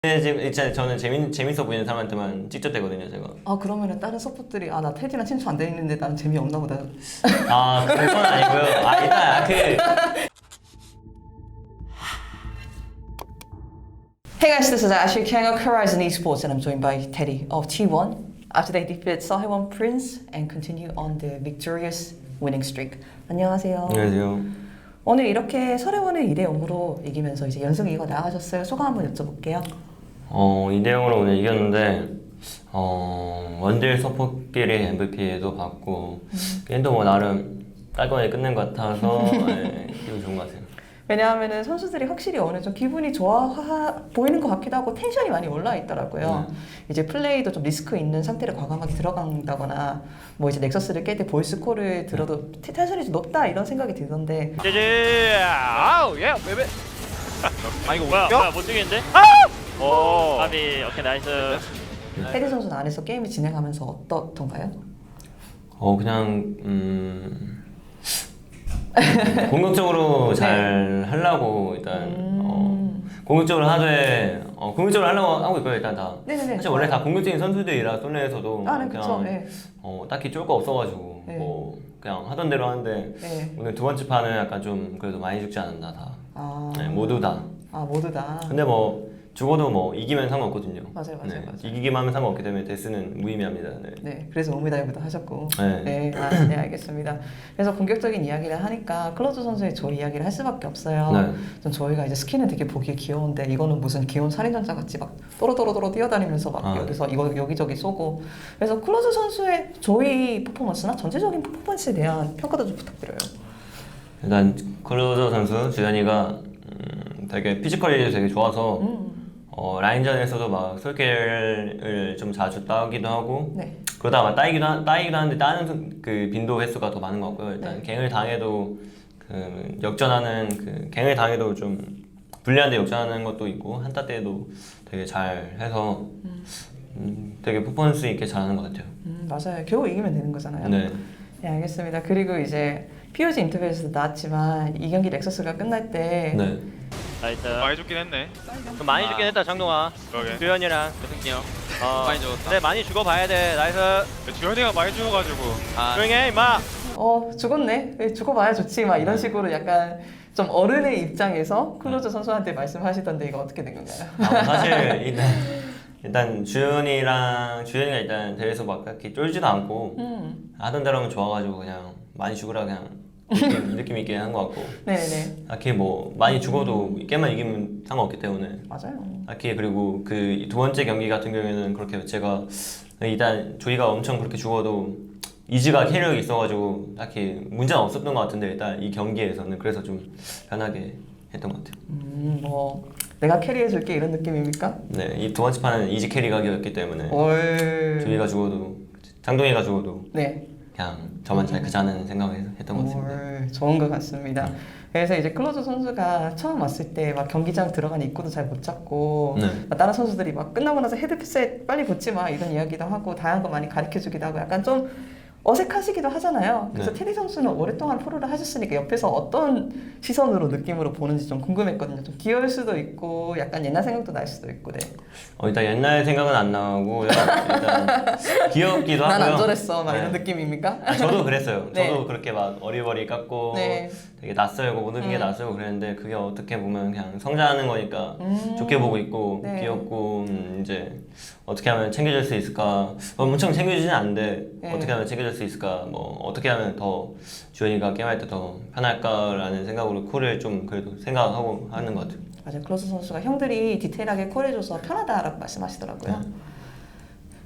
진짜 저는 재밌어 보이는 사람한테만 찍적대거든요, 제가. 아 그러면은 다른 서포트들이 아 나 테디랑 친추 안 돼 있는데 나는 재미없나 보다. 아 그건 아니고요. 아 일단 Hey guys, this is Ashley Kang of Horizon Esports and I'm joined by Teddy of T1 after they defeated Sahewon Prince and continue on the victorious winning streak. 안녕하세요. 안녕하세요. 오늘 이렇게 서래원을 2대 0으로 이기면서 이제 연승 이거 나가셨어요. 소감 한번 여쭤볼게요. 2대 0으로 오늘 이겼는데 원딜 서포트끼리 MVP도 받고 게임도 뭐 나름 깔끔하게 끝낸 것 같아서 기분 좋은 것 같아요. 왜냐하면은 선수들이 확실히 오늘 좀 기분이 좋아 보이는 것 같기도 하고 텐션이 많이 올라 있더라고요. 이제 플레이도 좀 리스크 있는 상태를 과감하게 들어간다거나 뭐 이제 넥서스를 깰 때 보이스 콜을 들어도 텐션이 좀 높다 이런 생각이 들던데. 제제 아우 예 베베 아 이거 뭐야 못 죽이는데 오 까비 오케이 나이스 테디 선수는 안에서 게임을 진행하면서 어떻던가요? 그냥 공격적으로 잘 하려고 일단 공격적으로 하려고 하고 있고요 일단 다. 네네네. 사실 원래 다 공격적인 선수들이라 솔레에서도 아, 네, 그냥 그쵸. 네. 딱히 쫄 거 없어가지고 네. 뭐 그냥 하던 대로 하는데 네. 오늘 두 번째 판은 약간 좀 그래도 많이 죽지 않았나 다. 아, 네, 모두 다. 아 모두 다. 근데 뭐 죽어도 뭐 이기면 상관없거든요. 맞아요. 이기기만 하면 상관없기 때문에 데스는 무의미합니다. 네. 네, 그래서 오미다이브도 하셨고. 네. 네, 네, 알겠습니다. 그래서 본격적인 이야기를 하니까 클로즈 선수의 조 이야기를 할 수밖에 없어요. 네. 좀 저희가 이제 스킨은 되게 보기 귀여운데 이거는 무슨 귀여운 살인전자 같이 막 또로또로또로 뛰어다니면서 막 여기서 이거 여기저기 쏘고. 그래서 클로즈 선수의 조이 퍼포먼스나 전체적인 퍼포먼스에 대한 평가도 좀 부탁드려요. 일단 클로저 선수 주현이가 되게 피지컬이 되게 좋아서 라인전에서도 막 솔킬을 좀 자주 따기도 하고 네. 그러다가 따이기도 하는데 따는 그 빈도 횟수가 더 많은 것 같고요. 일단 네. 갱을 당해도 그 역전하는 그 갱을 당해도 좀 불리한데 역전하는 것도 있고 한타 때도 되게 잘 해서 되게 퍼포먼스 있게 잘하는 것 같아요. 맞아요. 겨우 이기면 되는 거잖아요. 네. 네, 알겠습니다. 그리고 이제 POG 인터뷰에서도 나왔지만 이 경기 렉서스가 끝날 때 네. 나이스 많이 죽긴 했네. 좀 많이 죽긴 했다 장동아 그러게. 주현이랑 새끼요. 많이 죽었다 근데 많이 죽어봐야 돼 나이스 주현이가 많이 죽어가지고. 조용히 해 임마 죽었네. 왜 죽어봐야 좋지. 막 이런 식으로 약간 좀 어른의 입장에서 클로저 선수한테 말씀하시던데 이거 어떻게 된 건가요? 사실 일단 주현이가 일단 대회에서 막 그렇게 쫄지도 않고 하던 대로 하면 좋아가지고 그냥 많이 죽으라 그냥 느낌 있게 한 것 같고 네네. 딱히 뭐 많이 죽어도 게임만 이기면 상관없기 때문에 맞아요. 딱히 그리고 그 두 번째 경기 같은 경우에는 그렇게 제가 일단 조이가 엄청 그렇게 죽어도 이즈가 캐리력이 있어가지고 딱히 문제는 없었던 것 같은데 일단 이 경기에서는 그래서 좀 편하게 했던 것 같아요. 뭐 내가 캐리해줄게 이런 느낌입니까? 네, 이 두 번째 판은 이즈 캐리각이었기 때문에 조이가 죽어도 장동이가 죽어도 네. 그냥 저만 잘 크자는 생각을 했던 것 같습니다. 좋은 것 같습니다. 그래서 이제 클로저 선수가 처음 왔을 때 막 경기장 들어간 입구도 잘 못 잡고 막 다른 선수들이 막 끝나고 나서 헤드셋 빨리 붙지 마 이런 이야기도 하고 다양한 거 많이 가르쳐주기도 하고 약간 좀 어색하시기도 하잖아요. 그래서 테디 선수는 오랫동안 프로를 하셨으니까 옆에서 어떤 시선으로 느낌으로 보는지 좀 궁금했거든요. 좀 귀여울 수도 있고 약간 옛날 생각도 날 수도 있고. 네. 일단 옛날 생각은 안 나고 일단 귀엽기도 하고요. 난 안 저랬어 막 이런 느낌입니까? 저도 그랬어요. 네. 저도 그렇게 막 어리버리 깎고 네. 되게 낯설고 모든 게 낯설고 그랬는데 그게 어떻게 보면 그냥 성장하는 거니까 좋게 보고 있고 네. 귀엽고 이제 어떻게 하면 챙겨줄 수 있을까 엄청 챙겨주지는 않는데 네. 어떻게 하면 챙겨줄 수 있을까 뭐 어떻게 하면 더 주현이가 게임할 때 더 편할까라는 생각으로 콜을 좀 그래도 생각하고 하는 것 같아요. 맞아요. 클로즈 선수가 형들이 디테일하게 콜해줘서 편하다라고 말씀하시더라고요.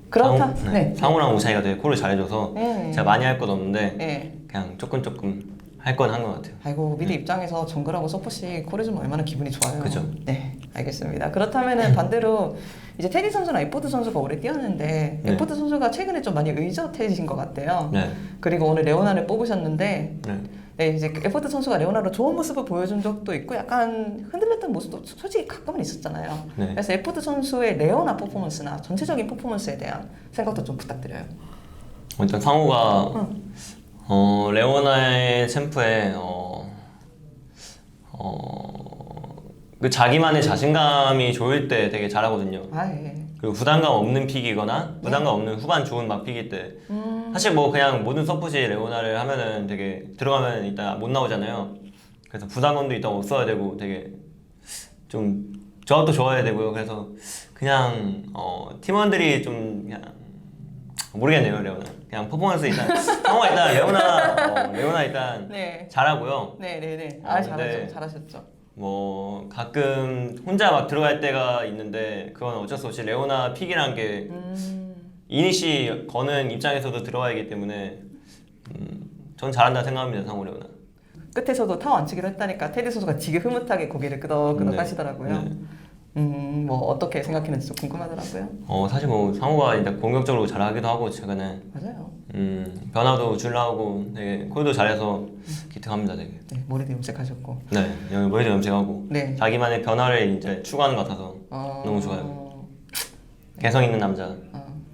그렇다. 상우랑 우찬이가 되게 콜을 잘해줘서 네. 제가 많이 할 건 없는데 네. 그냥 조금 할 건 한 것 같아요. 아이고 미드 입장에서 정글하고 서폿이 콜해주면 얼마나 기분이 좋아요. 그죠. 네, 알겠습니다. 그렇다면은 반대로 이제 테디 선수나 에포드 선수가 오래 뛰었는데 네. 에포드 선수가 최근에 좀 많이 의젓해지신 것 같아요. 네. 그리고 오늘 레오나를 뽑으셨는데 네. 네, 이제 에포드 선수가 레오나로 좋은 모습을 보여준 적도 있고 약간 흔들렸던 모습도 솔직히 가끔은 있었잖아요. 네. 그래서 에포드 선수의 레오나 퍼포먼스나 전체적인 퍼포먼스에 대한 생각도 좀 부탁드려요. 일단 상우가 레오나의 챔프에 그 자기만의 자신감이 좋을 때 되게 잘하거든요. 아 예. 그리고 부담감 없는 픽이거나 부담감 없는 후반 좋은 막 픽일 때 사실 뭐 그냥 모든 서폿이 레오나를 하면은 되게 들어가면 일단 못 나오잖아요. 그래서 부담감도 일단 없어야 되고 되게 좀 조합도 좋아야 되고요. 그래서 그냥 팀원들이 좀 그냥 모르겠네요. 레오나 그냥 퍼포먼스 일단 상호가 일단 레오나 일단 네. 잘하고요. 네네네. 아, 잘하죠. 근데- 잘하셨죠. 뭐 가끔 혼자 막 들어갈 때가 있는데 그건 어쩔 수 없이 레오나 픽이란 게 이니시 거는 입장에서도 들어가야기 때문에 전 잘한다 생각합니다. 상호 레오나. 끝에서도 타워 안 치기로 했다니까 테디 선수가 되게 흐뭇하게 고개를 끄덕끄덕 네. 하시더라고요. 뭐 어떻게 생각했는지 좀 궁금하더라고요. 사실 뭐 상호가 일단 공격적으로 잘하기도 하고 최근에 맞아요. 변화도 줄라오고 되게 콜도 잘해서 기특합니다. 되게. 네, 머리도 염색하셨고. 네 여기 머리도 염색하고 네. 자기만의 변화를 이제 추구하는 것 같아서 너무 좋아요. 개성 있는 남자.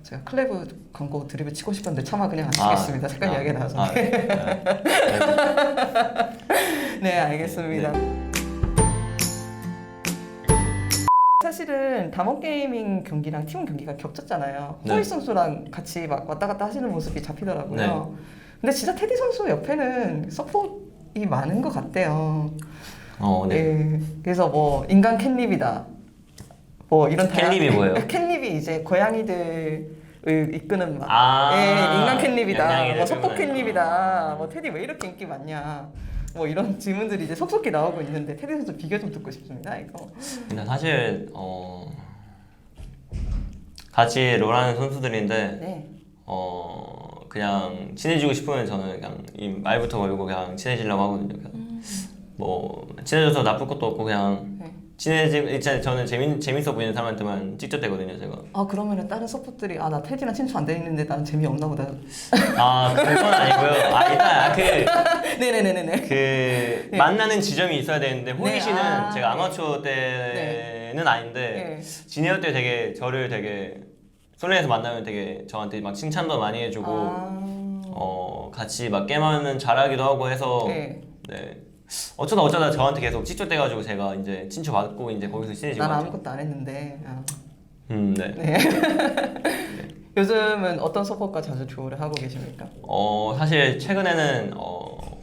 제가 클레브 광고 드립을 치고 싶었는데 차마 그냥 안 치겠습니다. 잠깐 이야기 나와서. 네, 알겠습니다. 사실은 담원 게이밍 경기랑 팀원 경기가 겹쳤잖아요. 네. 호이 선수랑 같이 막 왔다 갔다 하시는 모습이 잡히더라고요. 네. 근데 진짜 테디 선수 옆에는 서폿이 많은 것 같대요. 네. 네. 그래서 뭐 인간 캣닙이다. 뭐 이런 캣닙이 뭐예요? 캣닙이 이제 고양이들을 이끄는 막 인간 캣닙이다. 양양이들 뭐 서폿 때문에. 캣닙이다. 뭐 테디 왜 이렇게 인기 많냐. 뭐 이런 질문들이 이제 속속히 나오고 있는데 테디 선수 비교 좀 듣고 싶습니다. 이거. 근데 사실 같이 롤하는 선수들인데 네. 그냥 친해지고 싶으면 저는 그냥 이 말부터 걸고 그냥 친해지려고 하거든요. 그냥 뭐 친해져서 나쁠 것도 없고 그냥 네. 일단 저는 재밌어 보이는 사람한테만 찍적대거든요, 제가. 아 그러면은 다른 서폿들이 나 테디랑 친추 안 돼 있는데 나는 재미없나 보다. 그건 아니고요. 일단 네네네네네. 그 만나는 지점이 있어야 되는데 호이 네, 씨는 제가 네. 아마추어 때는 아닌데 네. 지니어 때 되게 저를 되게 솔랭에서 만나면 되게 저한테 막 칭찬도 많이 해주고 같이 막 게임하면 잘하기도 하고 해서 네. 네. 어쩌다 저한테 계속 찝쩍대가지고 제가 이제 친추 받고 이제 거기서 친해지고 난 왔죠. 아무것도 안 했는데. 네. 요즘은 어떤 서폿과 자주 듀오를 하고 계십니까? 사실 최근에는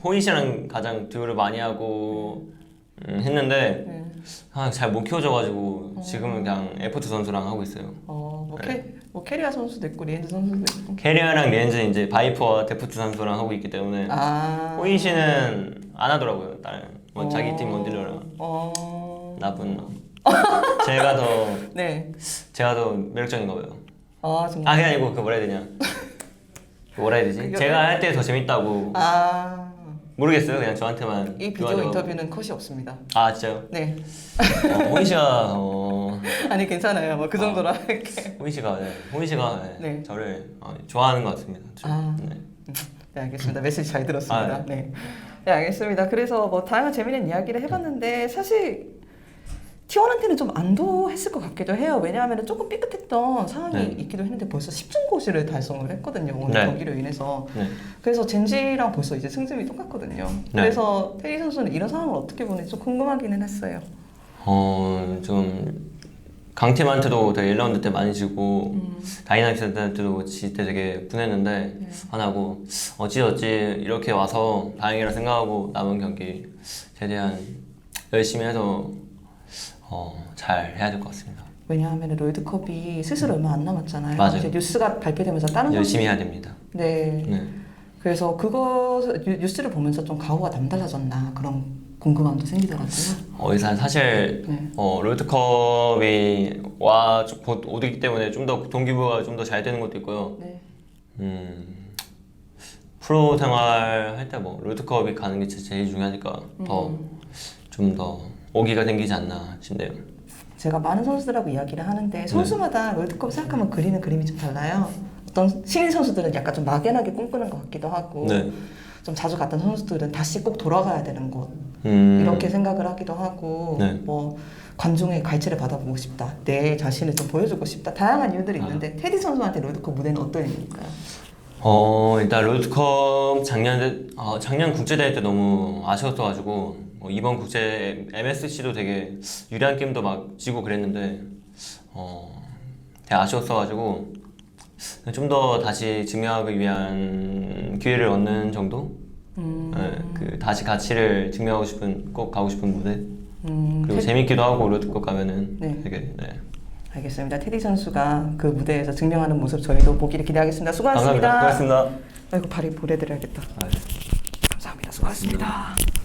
호이 씨랑 가장 듀오를 많이 하고 했는데 네. 잘 못 키워져가지고 지금은 그냥 에포트 선수랑 하고 있어요. 뭐 캐리아 선수도 있고 리엔드 선수도 있고. 캐리어랑 렌즈는 이제 바이퍼와 데프트 선수랑 하고 있기 때문에 호이 씨는 안 하더라고요. 다른 뭐 자기 팀 원딜러랑 나쁜 놈. 제가 더 매력적인가 봐요. 정말. 그게 아니고 그 뭐라 해야 되냐. 뭐라 해야 되지? 제가 할 때 더 재밌다고. 모르겠어요. 그냥 저한테만. 이 비디오 좋아져가지고. 인터뷰는 컷이 없습니다. 진짜요? 네. 호이 씨가 아니 괜찮아요. 뭐 그 정도로 할게. 호이 씨가 네. 저를 좋아하는 것 같습니다. 네. 네 알겠습니다. 메시지 잘 들었습니다. 네. 네 알겠습니다. 그래서 뭐 다양한 재미있는 이야기를 해봤는데 사실 T1한테는 좀 안도했을 것 같기도 해요. 왜냐하면 조금 삐끗했던 상황이 있기도 했는데 벌써 10중 고시를 달성을 했거든요. 오늘 경기로 인해서. 그래서 젠지랑 벌써 이제 승점이 똑같거든요. 그래서 테리 선수는 이런 상황을 어떻게 보는지 좀 궁금하기는 했어요. 좀 강팀한테도 되게 1라운드 때 많이 지고 다이나믹스한테도 질 때 되게 분했는데 하나고 어찌 이렇게 와서 다행이라 생각하고 남은 경기 최대한 열심히 해서 잘 해야 될 것 같습니다. 왜냐하면 롤드컵이 슬슬 얼마 안 남았잖아요. 맞아요. 이제 뉴스가 발표되면서 다른 열심히 해야 됩니다. 네. 그래서 그거 뉴스를 보면서 좀 가오가 남달라졌나 그런 궁금함도 생기더라고요. 일단 사실 롤드컵이 곧 오기 때문에 좀 더 동기부여가 좀 더 잘 되는 것도 있고요. 프로 생활 할 때 뭐 롤드컵이 가는 게 제일 중요하니까 좀 더 오기가 생기지 않나 싶네요. 제가 많은 선수들하고 이야기를 하는데 선수마다 롤드컵 생각하면 그리는 그림이 좀 달라요. 어떤 신인 선수들은 약간 좀 막연하게 꿈꾸는 것 같기도 하고 좀 자주 갔던 선수들은 다시 꼭 돌아가야 되는 곳 이렇게 생각을 하기도 하고 뭐 관중의 갈채를 받아보고 싶다, 내 자신을 좀 보여주고 싶다, 다양한 이유들이 있는데 테디 선수한테 롤드컵 무대는 어떤 의미일까요? 일단 롤드컵 작년 국제대회 때 너무 아쉬웠어가지고 이번 국제 MSC도 되게 유리한 게임도 막 지고 그랬는데 되게 아쉬웠어가지고 좀 더 다시 증명하기 위한 기회를 얻는 정도? 그 다시 가치를 증명하고 싶은 꼭 가고 싶은 무대. 그리고 재밌기도 하고 롤드컵 가면은 네. 되게 알겠습니다. 테디 선수가 그 무대에서 증명하는 모습 저희도 보기를 기대하겠습니다. 수고하셨습니다. 감사합니다. 고맙습니다. 아이고 발이 보내드려야겠다. 감사합니다. 수고하셨습니다.